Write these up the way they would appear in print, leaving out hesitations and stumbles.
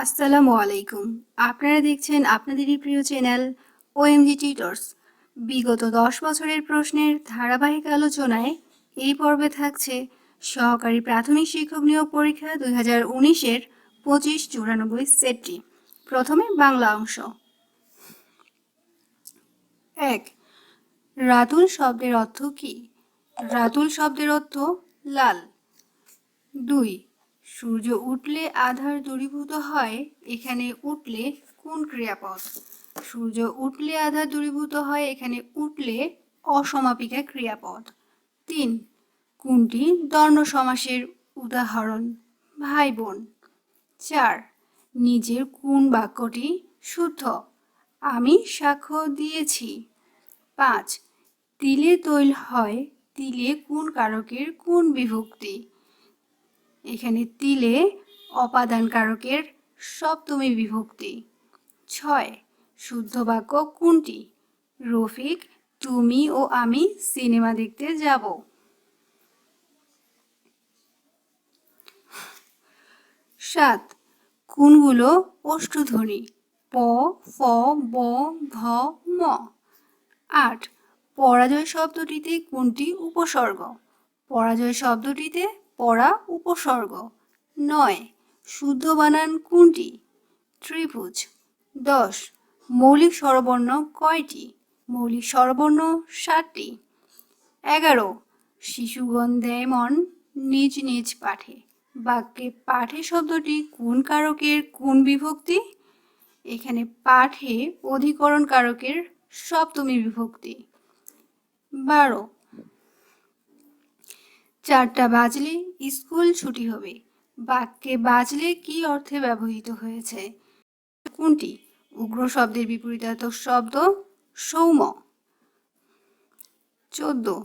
আসসালামু আলাইকুম। আপনারা দেখছেন আপনাদেরই প্রিয় চ্যানেল OMGtutors। বিগত 10 বছরের প্রশ্নের ধারাবাহিক আলোচনায় এই পর্বে থাকছে সহকারী প্রাথমিক শিক্ষক নিয়োগ পরীক্ষা 2019-এর 25-94 সেটটি। প্রথমে বাংলা অংশ। 1. রাতুল শব্দের অর্থ কী? রাতুল শব্দের অর্থ লাল। 2. সূর্য উঠলে আধার দূরীভূত হয়, এখানে উঠলে কোন ক্রিয়াপদ? সূর্য উঠলে আধার দূরীভূত হয়, এখানে উঠলে অসমাপিকা ক্রিয়াপদ। 3. কোনটি দ্বন্দ্ব সমাসের উদাহরণ? ভাই বোন। 4. নিচের কোন বাক্যটি শুদ্ধ? আমি সাক্ষ্য দিয়েছি। 5. তিলে তৈল হয়, তিলে কোন কারকের কোন বিভক্তি? এখানে তিলে অপাদান কারকের সপ্তমী বিভক্তি। 6. শুদ্ধ বাক্য কোনটি? রফিক, তুমি ও আমি সিনেমা দেখতে যাব। 7. কোনগুলো অষ্টধ্বনি? প, ফ, ব, ভ, ম। 8. পরাজয় শব্দটিতে কোনটি উপসর্গ? পরাজয় শব্দটিতে পরা উপসর্গ। 9. শুদ্ধ বানান কোনটি? ত্রিভুজ। 10. মৌলিক স্বরবর্ণ কয়টি? মৌলিক স্বরবর্ণ 7টি। 11. শিশুগণ দেয় মন নিজ নিজ পাঠে। বাক্যে পাঠে শব্দটি কোন কারকের কোন বিভক্তি? এখানে পাঠে অধিকরণ কারকের সপ্তমী বিভক্তি। 12. 4টা বাজলে স্কুল ছুটি হবে। বাক্যে বাজলে কি অর্থে ব্যবহৃত হয়েছে? কোনটি? উগ্র শব্দের বিপরীতার্থক শব্দ সৌম্য। 14.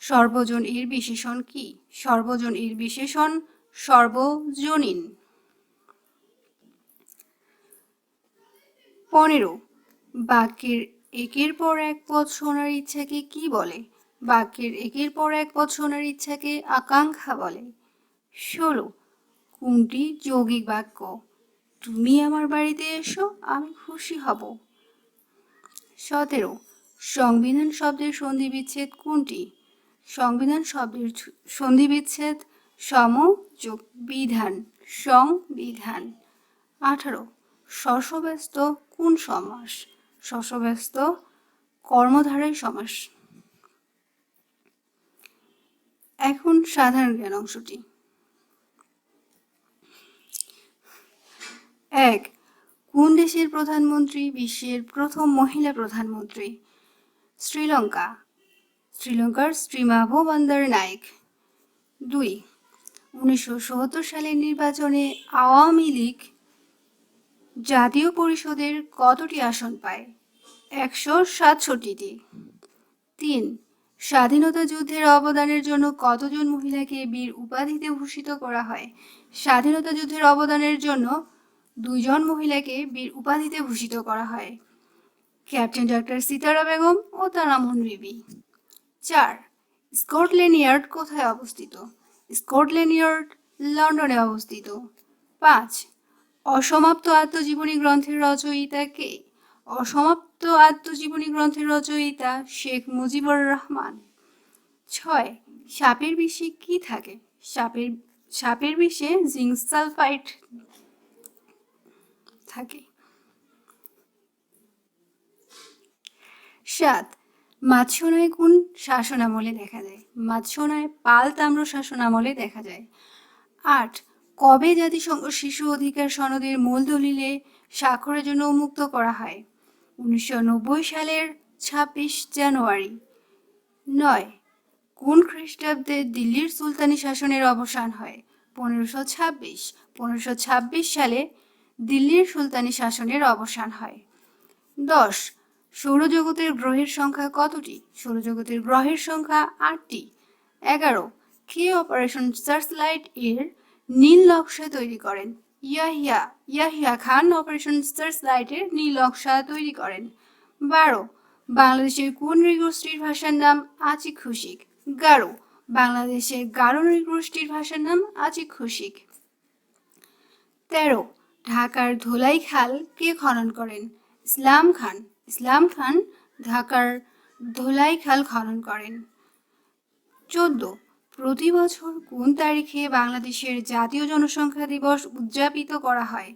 সর্বজন এর বিশেষণ কি? সর্বজন এর বিশেষণ সর্বজনীন। 15. বাক্যের একের পর এক পদ শোনার ইচ্ছাকে কি বলে? বাক্যের একের পর এক পদ শোনার ইচ্ছাকে আকাঙ্ক্ষা বলে। 16. কোনটি যৌগিক বাক্য? তুমি আমার বাড়িতে এসো, আমি খুশি হব। 17. সংবিধান শব্দের সন্ধিবিচ্ছেদ কোনটি? সংবিধান শব্দের সন্ধিবিচ্ছেদ সম যোগ বিধান, সংবিধান। 18. শস্যব্যস্ত কোন সমাস? শস্যব্যস্ত কর্মধারয় সমাস। এখন সাধারণ জ্ঞান অংশটি। 1. কোন দেশের প্রধানমন্ত্রী বিশ্বের প্রথম মহিলা প্রধানমন্ত্রী? শ্রীলঙ্কা। শ্রীলঙ্কার শ্রীমাভো বন্দরনায়েক। 2. 1977 সালের নির্বাচনে আওয়ামী লীগ জাতীয় পরিষদের কতটি আসন পায়? 167টি। 3. স্বাধীনতা যুদ্ধের অবদানের জন্য কতজন মহিলাকে বীর উপাধিতে ভূষিত করা হয়? স্বাধীনতা যুদ্ধের অবদানের জন্য 2 জন মহিলাকে বীর উপাধিতে ভূষিত করা হয়, ক্যাপ্টেন ডক্টর সিতারা বেগম ও তারামন বিবি। 4. স্কটল্যান্ড ইয়ার্ড কোথায় অবস্থিত? স্কটল্যান্ড ইয়ার্ড লন্ডনে অবস্থিত। 5. অসমাপ্ত আত্মজীবনী গ্রন্থের রচয়িতা কে? অসমাপ্ত আত্মজীবনী গ্রন্থের রচয়িতা শেখ মুজিবুর রহমান। 6. সাপের বিষে কি থাকে? সাপের বিষে জিঙ্ক সালফাইড থাকে। 7. মাৎস্যনায় কোন শাসনামলে দেখা যায়? মাৎস্যনায় পাল তাম্র শাসনামলে দেখা যায়। 8. কবে জাতিসংঘ শিশু অধিকার সনদের মূল দলিলে স্বাক্ষরের জন্য উন্মুক্ত করা হয়? 1990 সালের 26 জানুয়ারি। 9. কোন খ্রিস্টাব্দে দিল্লির সুলতানি শাসনের অবসান হয়? 1526। 1526 সালে দিল্লির সুলতানি শাসনের অবসান হয়। 10. সৌরজগতের গ্রহের সংখ্যা কতটি? সৌরজগতের গ্রহের সংখ্যা 8টি। 11. কে অপারেশন সার্চলাইট এর নীল নকশা তৈরি করেন? ইয়াহিয়া খান অপারেশন সার্চলাইটের নীল নকশা তৈরি করেন। 12. বাংলাদেশের কোন নৃগোষ্ঠীর ভাষার নাম আচিক খুশিক? গারো। বাংলাদেশের গারো নৃগোষ্ঠীর ভাষার নাম আচিক খুশিক। 13. ঢাকার ধোলাই খাল কে খনন করেন? ইসলাম খান। ইসলাম খান ঢাকার ধোলাই খাল খনন করেন। 14 প্রতি বছর কোন তারিখে বাংলাদেশের জাতীয় জনসংখ্যা দিবস উদযাপিত করা হয়?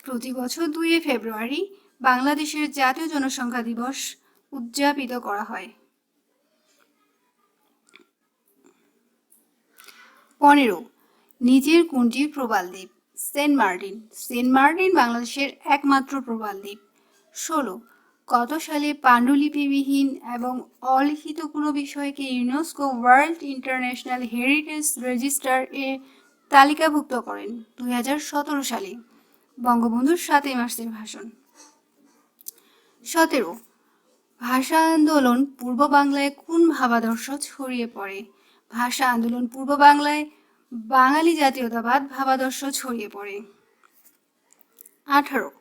প্রতি বছর 2 ফেব্রুয়ারি বাংলাদেশের জাতীয় জনসংখ্যা দিবস উদযাপিত করা হয়। 15 নিচের কোনটি প্রবাল দ্বীপ? Saint Martin. সেন্ট মার্টিন বাংলাদেশের একমাত্র প্রবাল দ্বীপ। 16 কত সালে পাণ্ডুলিপিবিহীন এবং অলিখিত কোনো বিষয়কে UNESCO world international heritage register এ তালিকাভুক্ত করেন? 2017 সালে। বঙ্গবন্ধুর 7 মার্চের ভাষণ। 17 ভাষা আন্দোলন পূর্ব বাংলায় কোন ভাবাদর্শ ছড়িয়ে পড়ে? ভাষা আন্দোলন পূর্ব বাংলায় বাঙালি জাতীয়তাবাদ ভাবাদর্শ ছড়িয়ে পড়ে। 18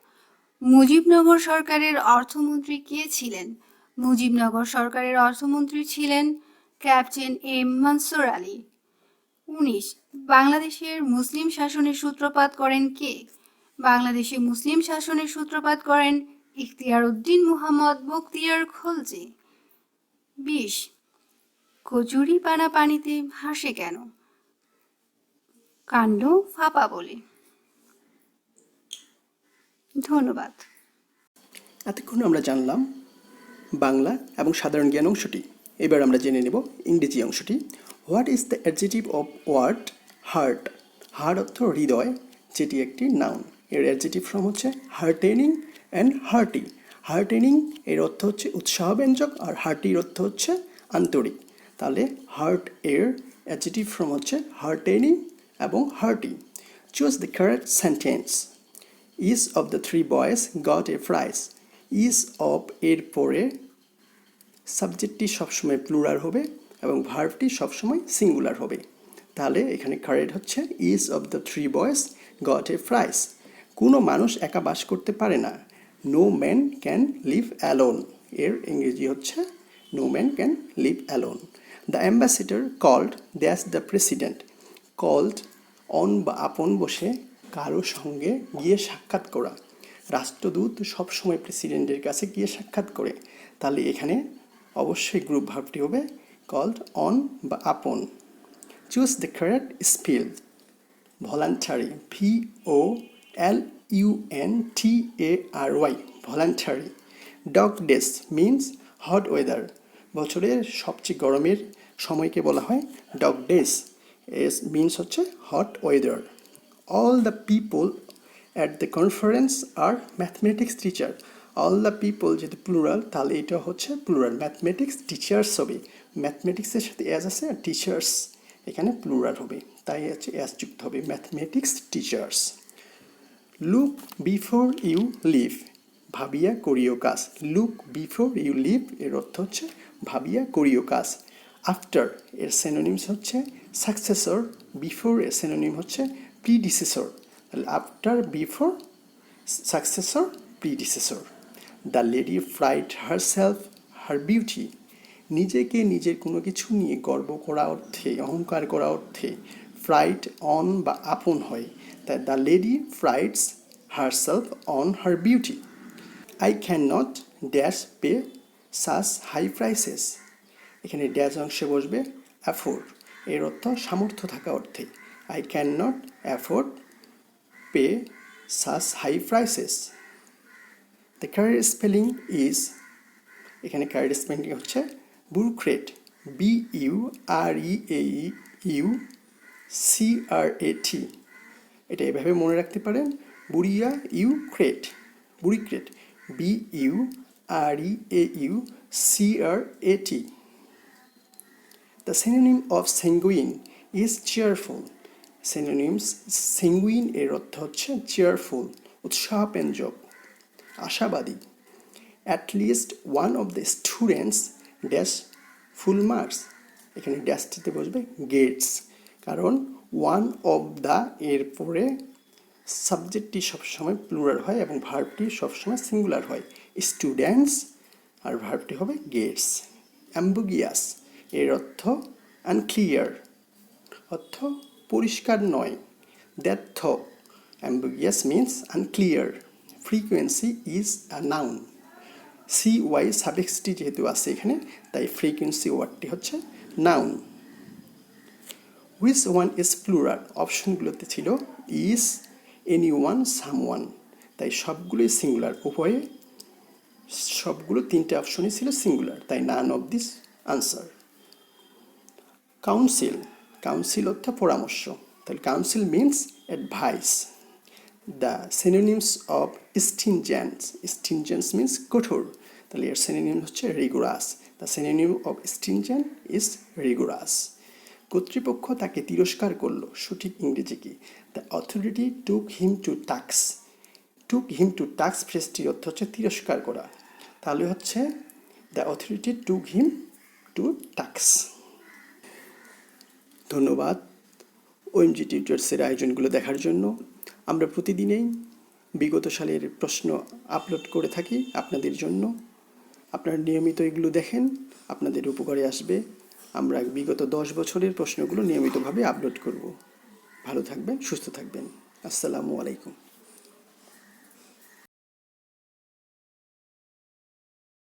মুজিবনগর সরকারের অর্থমন্ত্রী কে ছিলেন? মুজিবনগর সরকারের অর্থমন্ত্রী ছিলেন ক্যাপ্টেন এম মনসুর আলী। 19 বাংলাদেশের মুসলিম শাসনের সূত্রপাত করেন কে? বাংলাদেশে মুসলিম শাসনের সূত্রপাত করেন ইখতিয়ার উদ্দিন মুহাম্মদ বখতিয়ার খলজি। 20 কচুরি পানা পানিতে ভাসে কেন? কাণ্ড ফাঁপা বলে। ধন্যবাদ। এতক্ষণ আমরা জানলাম বাংলা এবং সাধারণ জ্ঞান অংশটি। এবার আমরা জেনে নেব ইংরেজি অংশটি। What is the adjective of word heart? Heart অর্থ হৃদয়, যেটি একটি নাউন। এর অ্যাডজেটিভ ফর্ম হচ্ছে হার্টেনিং অ্যান্ড হার্টি। হার্টেনিং এর অর্থ হচ্ছে উৎসাহব্যঞ্জক, আর হার্টির অর্থ হচ্ছে আন্তরিক। তাহলে হার্ট এর অ্যাডজেটিভ ফর্ম হচ্ছে হার্টেনিং এবং hearty. Choose the correct sentence. Each of the 3 boys got a prize. Each of এর পরে সাবজেক্টটি সবসময় প্লুরাল হবে এবং ভার্বটি সবসময় সিঙ্গুলার হবে। তাহলে এখানে কারেক্ট হচ্ছে each of the 3 boys got a prize. কোনো মানুষ একা বাস করতে পারে না। No man can live alone. এর ইংরেজি হচ্ছে no man can live alone. The ambassador called that's the president. Called on বা আপন বসে কারো সঙ্গে গিয়ে সাক্ষাৎ করা। রাষ্ট্রদূত সবসময় প্রেসিডেন্টের কাছে গিয়ে সাক্ষাৎ করে। তাহলে এখানে অবশ্যই গ্রুপ ভার্বটি হবে কল্ড অন বা আপন। Choose the correct spell. Voluntary, VOLUNTARY, voluntary. Dog days means hot weather. বছরের সবচেয়ে গরমের সময়কে বলা হয় ডগ ডেস। এস মিনস হচ্ছে hot weather. All the people at the conference are mathematics teacher. All the people যেহেতু প্লুরাল, তাহলে এটা হচ্ছে প্লুরাল, ম্যাথমেটিক্স টিচার্স হবে। ম্যাথমেটিক্সের সাথে অ্যাজ আছে, টিচার্স এখানে প্লুরাল হবে, তাই হচ্ছে অ্যাজ যুক্ত হবে, mathematics teachers. Look before you leave, ভাবিয়া করিও কাজ। লুক বিফোর ইউ লিভ এর অর্থ হচ্ছে ভাবিয়া করিও কাজ। আফটার এর সিনোনিমস হচ্ছে সাকসেসর, বিফোর এর সিনোনিম হচ্ছে প্রিডিসেসর। তাহলে after, before, successor, predecessor. The lady pride herself her beauty. নিজেকে নিজের কোনো কিছু নিয়ে গর্ব করা অর্থে, অহংকার করা অর্থে প্রাইড অন বা আপন হয়। তাই the lady prides herself on her beauty. I can not dash pay such high prices. এখানে ড্যাশ অংশে বসবে অ্যাফোর্ড, এর অর্থ সামর্থ্য থাকা অর্থে। I cannot afford pay such high prices. The correct spelling is, এখানে correct spelling হচ্ছে bureaucrat, BUREAUCRAT। এটা এভাবে মনে রাখতে পারেন, bureaucrat, bureaucrat, BUREAUCRAT। The synonym of sanguine is cheerful. Synonyms, sanguine এর অর্থ হচ্ছে cheerful, উৎসাহব্যঞ্জক, আশাবাদী। At least one of the students dash full marks. এখানে ড্যাশটিতে বসবে গেটস, কারণ ওয়ান অফ দ্য এর পরে সাবজেক্টটি সবসময় প্লুরাল হয় এবং ভার্বটি সবসময় সিঙ্গুলার হয়। স্টুডেন্টস আর ভার্বটি হবে গেটস। অ্যাম্বুগিয়াস এর অর্থ আনক্লিয়ার, অর্থ পরিষ্কার নয়। দ্যাথ Ambiguous means unclear. Frequency is a noun. CY সাফিক্সটি যেহেতু আছে এখানে, তাই ফ্রিকোয়েন্সি ওয়ার্ডটি হচ্ছে noun. Which one is plural? অপশনগুলোতে ছিল ইজ, এনিওয়ান, সামওয়ান, তাই সবগুলোই সিঙ্গুলার। উভয়ে সবগুলো তিনটে অপশনই ছিল সিঙ্গুলার, তাই none of this answer. Council, council অর্থ পরামর্শ, তাহলে council means advice. The synonyms of stringency, stringency means কঠোর, তাহলে এর সিনোনিম হচ্ছে rigorous. The synonym of stringent is rigorous. কর্তৃপক্ষ তাকে তিরস্কার করলো, সঠিক ইংরেজি কি? The authority took him to task. Took him to task ফ্রেজটির অর্থ হচ্ছে তিরস্কার করা, তাহলে হচ্ছে the authority took him to task. ধন্যবাদ ওএমজি টিউটরসের আয়োজনগুলো দেখার জন্য। আমরা প্রতিদিনেই বিগত সালের প্রশ্ন আপলোড করে থাকি আপনাদের জন্য। আপনারা নিয়মিত এগুলো দেখেন, আপনাদের উপকারে আসবে। আমরা বিগত 10 বছরের প্রশ্নগুলো নিয়মিতভাবে আপলোড করব। ভালো থাকবেন, সুস্থ থাকবেন। আসসালামু আলাইকুম।